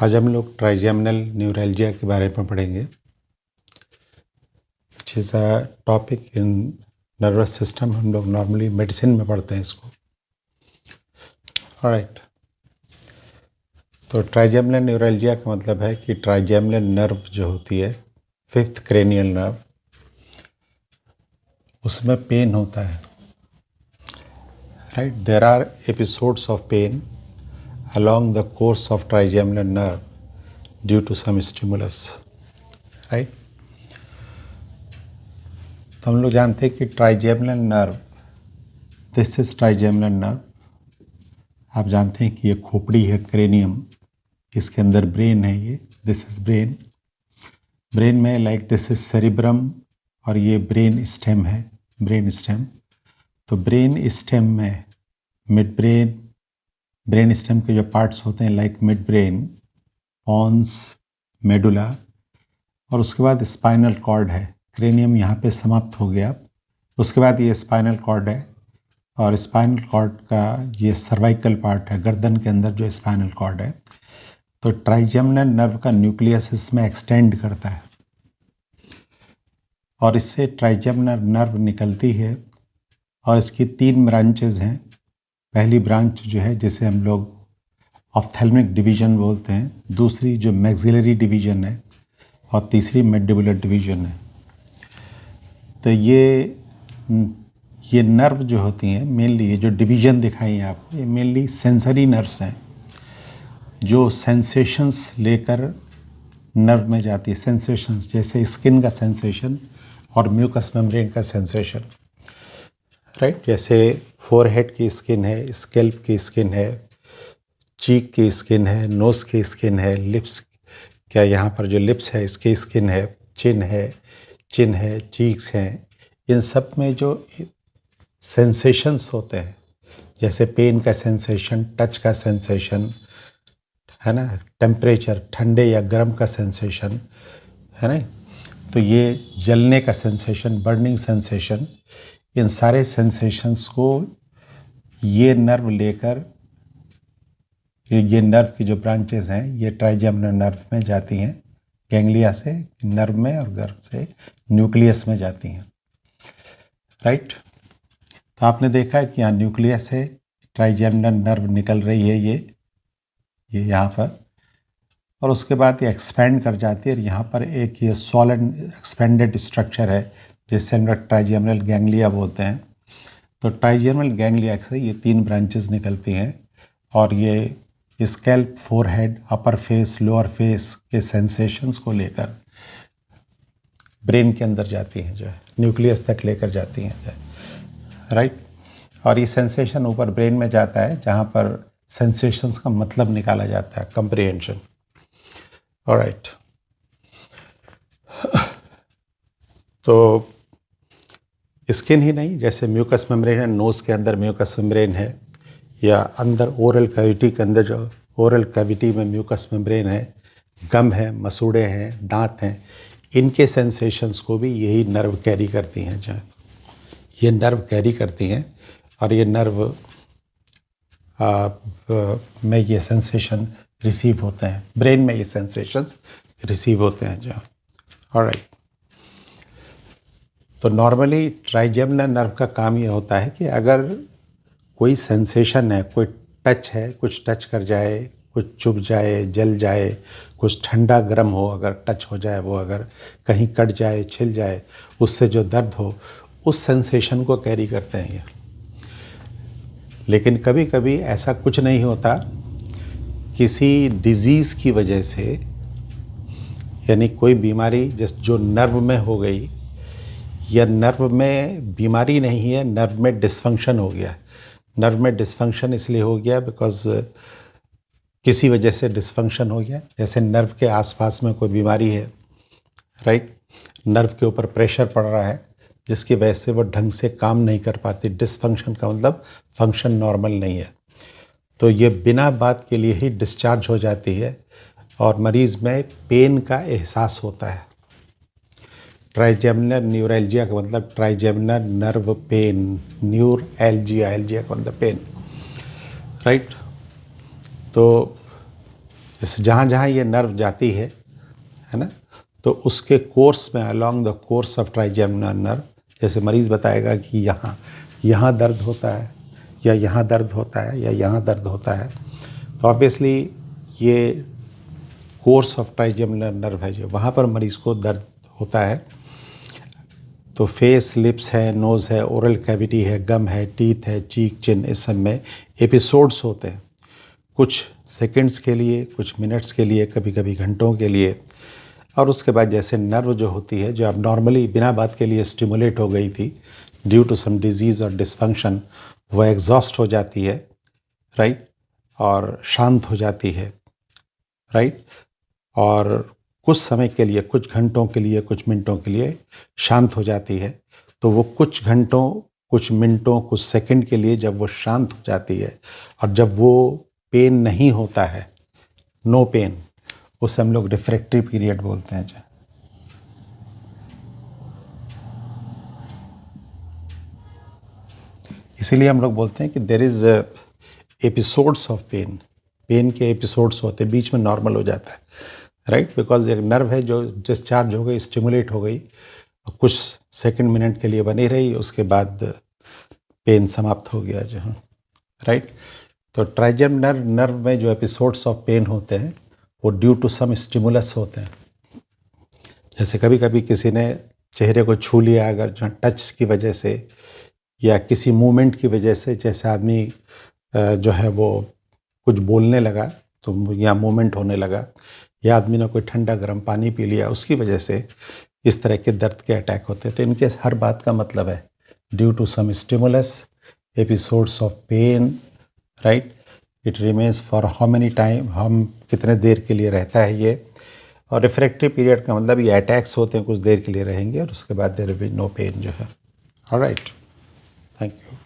आज हम लोग ट्राइजेमिनल न्यूरैल्जिया के बारे में पढ़ेंगे, which is a topic in nervous system. हम लोग नॉर्मली मेडिसिन में पढ़ते हैं इसको। ऑलराइट, तो ट्राइजेमिनल न्यूरैल्जिया का मतलब है कि ट्राइजेमिनल नर्व जो होती है, फिफ्थ क्रेनियल नर्व, उसमें पेन होता है। Right, there are episodes of pain along the course of trigeminal nerve due to some stimulus, right? तो हम लोग जानते हैं कि trigeminal nerve, this is trigeminal nerve. आप जानते हैं कि ये खोपड़ी है, क्रेनियम, इसके अंदर ब्रेन है, ये दिस इज ब्रेन। ब्रेन में लाइक दिस इज सेरिब्रम और ये ब्रेन स्टेम है, ब्रेन स्टेम। तो ब्रेन स्टेम में मिड ब्रेन स्टेम के जो पार्ट्स होते हैं like mid brain, pons, medulla, और उसके बाद स्पाइनल कॉर्ड है। क्रेनियम यहाँ पे समाप्त हो गया, उसके बाद ये स्पाइनल कॉर्ड है, और स्पाइनल कॉर्ड का ये सर्वाइकल पार्ट है, गर्दन के अंदर जो स्पाइनल कॉर्ड है। तो ट्राइजेमिनल नर्व का न्यूक्लियस इसमें एक्सटेंड करता है और इससे ट्राइजेमिनल नर्व निकलती है, और इसकी 3 ब्रांचेज हैं। पहली ब्रांच जो है जिसे हम लोग ऑप्थेल्मिक डिवीजन बोलते हैं, दूसरी जो मैक्सिलरी डिवीजन है, और तीसरी मैंडिबुलर डिवीजन है। तो ये नर्व जो होती हैं मेनली, ये जो डिवीजन दिखाई है आपको, ये मेनली सेंसरी नर्व्स हैं जो सेंसेशंस लेकर नर्व में जाती है। सेंसेशंस जैसे स्किन का सेंसेशन और म्यूकस मेम्ब्रेन का सेंसेशन, राइट। जैसे फोरहेड की स्किन है, स्कैल्प की स्किन है, चीक की स्किन है, नोज़ की स्किन है, लिप्स, क्या यहाँ पर जो लिप्स है इसकी स्किन है, चिन है, चीक्स हैं, इन सब में जो सेंसेशंस होते हैं, जैसे पेन का सेंसेशन, टच का सेंसेशन है ना, टेम्परेचर, ठंडे या गर्म का सेंसेशन है ना, तो ये जलने का सेंसेशन, बर्निंग सेंसेशन, इन सारे सेंसेशंस को ये नर्व लेकर, ये नर्व की जो ब्रांचेस हैं ये ट्राइजेमिनल नर्व में जाती हैं, गैंग्लिया से नर्व में और गर्भ से न्यूक्लियस में जाती हैं, राइट। तो आपने देखा है कि यहाँ न्यूक्लियस से ट्राइजेमिनल नर्व निकल रही है, ये यहाँ पर, और उसके बाद ये एक्सपेंड कर जाती है, और यहाँ पर एक ये सॉलिड एक्सपेंडेड स्ट्रक्चर है जिससे हम लोग ट्राइजेमिनल गैंग्लिया बोलते हैं। तो ट्राइजेमिनल गैंग्लिया से ये 3 ब्रांचेस निकलती हैं, और ये स्कैल्प, फोरहेड, अपर फेस, लोअर फेस के सेंसेशंस को लेकर ब्रेन के अंदर जाती हैं, जो है न्यूक्लियस तक लेकर जाती हैं, जो है, राइट। और ये सेंसेशन ऊपर ब्रेन में जाता है जहाँ पर सेंसेशंस का मतलब निकाला जाता है, कंप्रिहेंशन। ऑलराइट, तो स्किन ही नहीं, जैसे म्यूकस मेम्ब्रेन है, नोज़ के अंदर म्यूकस मेम्ब्रेन है, या अंदर ओरल कैविटी के अंदर जो ओरल कैविटी में म्यूकस मेम्ब्रेन है, गम है, मसूड़े हैं, दांत हैं, इनके सेंसेशंस को भी यही नर्व कैरी करती हैं, जो ये नर्व कैरी करती हैं, और ये नर्व में ये सेंसेशन रिसीव होते हैं, ब्रेन में ये सेंसेशंस रिसीव होते हैं, जो ऑलराइट। तो नॉर्मली ट्राइजेमिनल नर्व का काम ये होता है कि अगर कोई सेंसेशन है, कोई टच है, कुछ टच कर जाए, कुछ चुभ जाए, जल जाए, कुछ ठंडा गर्म हो, अगर टच हो जाए, वो अगर कहीं कट जाए, छिल जाए, उससे जो दर्द हो, उस सेंसेशन को कैरी करते हैं ये। लेकिन कभी कभी ऐसा कुछ नहीं होता, किसी डिजीज़ की वजह से, यानी कोई बीमारी जो नर्व में हो गई, या नर्व में बीमारी नहीं है, नर्व में डिसफंक्शन हो गया। नर्व में डिसफंक्शन इसलिए हो गया बिकॉज किसी वजह से डिसफंक्शन हो गया, जैसे नर्व के आसपास में कोई बीमारी है, राइट, नर्व के ऊपर प्रेशर पड़ रहा है जिसकी वजह से वो ढंग से काम नहीं कर पाती। डिसफंक्शन का मतलब फंक्शन नॉर्मल नहीं है, तो ये बिना बात के लिए ही डिस्चार्ज हो जाती है, और मरीज़ में पेन का एहसास होता है। ट्राइजेमिनल न्यूरैल्जिया का मतलब ट्राइजेमिनल नर्व पेन, एल्जिया का मतलब पेन, राइट। तो जैसे जहाँ जहाँ ये नर्व जाती है ना, तो उसके कोर्स में along the course of trigeminal nerve, जैसे मरीज़ बताएगा कि यहाँ दर्द होता है या यहाँ दर्द होता है या यहाँ दर्द होता है, तो ऑब्वियसली ये कोर्स ऑफ ट्राइजेमिनल नर्व है जो वहाँ पर मरीज़ को दर्द होता है। तो फेस, लिप्स है, नोज़ है, ओरल कैविटी है, गम है, टीथ है, चीक, चिन, इस सब में एपिसोड्स होते हैं, कुछ सेकंड्स के लिए, कुछ मिनट्स के लिए, कभी कभी घंटों के लिए। और उसके बाद जैसे नर्व जो होती है, जो अब नॉर्मली बिना बात के लिए स्टिमुलेट हो गई थी ड्यू टू सम डिजीज़ और डिसफंक्शन, वह एग्जॉस्ट हो जाती है, राइट, और शांत हो जाती है, राइट, और कुछ समय के लिए, कुछ घंटों के लिए, कुछ मिनटों के लिए शांत हो जाती है। तो वो कुछ घंटों, कुछ मिनटों, कुछ सेकंड के लिए जब वो शांत हो जाती है और जब वो पेन नहीं होता है, नो पेन, उसे हम लोग रिफ्रैक्टरी पीरियड बोलते हैं। इसीलिए हम लोग बोलते हैं कि there is episodes of pain, pain के एपिसोड्स होते हैं, बीच में नॉर्मल हो जाता है, राइट, बिकॉज एक नर्व है जो डिस्चार्ज हो गई, स्टिमुलेट हो गई, कुछ सेकंड मिनट के लिए बनी रही, उसके बाद पेन समाप्त हो गया जो है, राइट। तो ट्राइजेमिनल नर्व में जो एपिसोड्स ऑफ पेन होते हैं वो ड्यू टू सम स्टिमुलस होते हैं। जैसे कभी कभी किसी ने चेहरे को छू लिया अगर, जो टच की वजह से या किसी मूवमेंट की वजह से, जैसे आदमी जो है वो कुछ बोलने लगा तो या मूवमेंट होने लगा, या आदमी ने कोई ठंडा गर्म पानी पी लिया, उसकी वजह से इस तरह के दर्द के अटैक होते हैं। तो इनके हर बात का मतलब है due to some stimulus, episodes of pain, right, it remains for how many time, हम कितने देर के लिए रहता है ये। और रिफ्रैक्टरी पीरियड का मतलब ये अटैक्स होते हैं, कुछ देर के लिए रहेंगे और उसके बाद there will be no pain जो है। Alright, thank you.